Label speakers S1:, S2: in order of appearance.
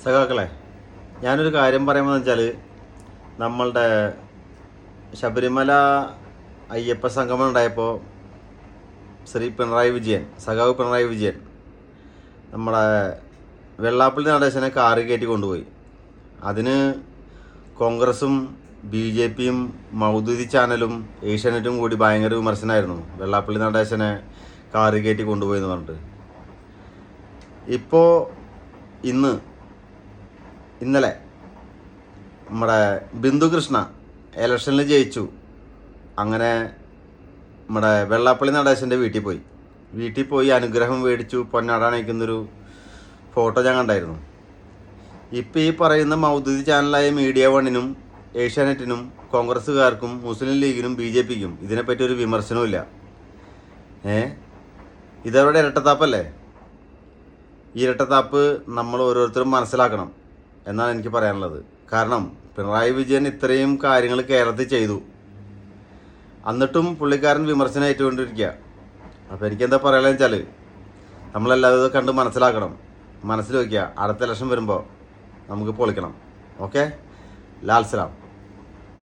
S1: സഖാക്കളെ, ഞാനൊരു കാര്യം പറയുമ്പോൾ വെച്ചാൽ നമ്മളുടെ ശബരിമല അയ്യപ്പ സംഗമം ഉണ്ടായപ്പോൾ സഖാവ് പിണറായി വിജയൻ നമ്മുടെ വെള്ളാപ്പള്ളി നടേശനെ കാറ് കയറ്റി കൊണ്ടുപോയി. അതിന് കോൺഗ്രസും BJPയും മൗദൂദി ചാനലും ഏഷ്യാനെറ്റും കൂടി ഭയങ്കര വിമർശനമായിരുന്നു. വെള്ളാപ്പള്ളി നടേശനെ കാറ് കയറ്റി കൊണ്ടുപോയി എന്ന് പറഞ്ഞിട്ട്. ഇപ്പോൾ ഇന്നലെ നമ്മുടെ ബിന്ദു കൃഷ്ണ ഇലക്ഷനിൽ ജയിച്ചു. അങ്ങനെ നമ്മുടെ വെള്ളാപ്പള്ളി നടേശൻ്റെ വീട്ടിൽ പോയി അനുഗ്രഹം മേടിച്ചു പൊന്നാടാണിക്കുന്നൊരു ഫോട്ടോ ഞാൻ കണ്ടായിരുന്നു. ഇപ്പം ഈ പറയുന്ന മൗദൂദി ചാനലായ മീഡിയ വണ്ണിനും ഏഷ്യാനെറ്റിനും കോൺഗ്രസ്സുകാർക്കും മുസ്ലിം ലീഗിനും BJPക്കും ഇതിനെപ്പറ്റി ഒരു വിമർശനവുമില്ല. ഇതവരുടെ ഇരട്ടത്താപ്പല്ലേ? ഈ ഇരട്ടത്താപ്പ് നമ്മൾ ഓരോരുത്തരും മനസ്സിലാക്കണം എന്നാണ് എനിക്ക് പറയാനുള്ളത്. കാരണം പിണറായി വിജയൻ ഇത്രയും കാര്യങ്ങൾ കേരളത്തിൽ ചെയ്തു, എന്നിട്ടും പുള്ളിക്കാരൻ വിമർശനം ഏറ്റുകൊണ്ടിരിക്കുക. അപ്പോൾ എനിക്കെന്താ പറയാമെന്ന് വെച്ചാൽ നമ്മളെല്ലാവരും കണ്ട് മനസ്സിലാക്കണം, മനസ്സിൽ വയ്ക്കുക. അടുത്ത ഇലക്ഷൻ വരുമ്പോൾ നമുക്ക് പൊളിക്കണം. ഓക്കെ, ലാൽ സലാം.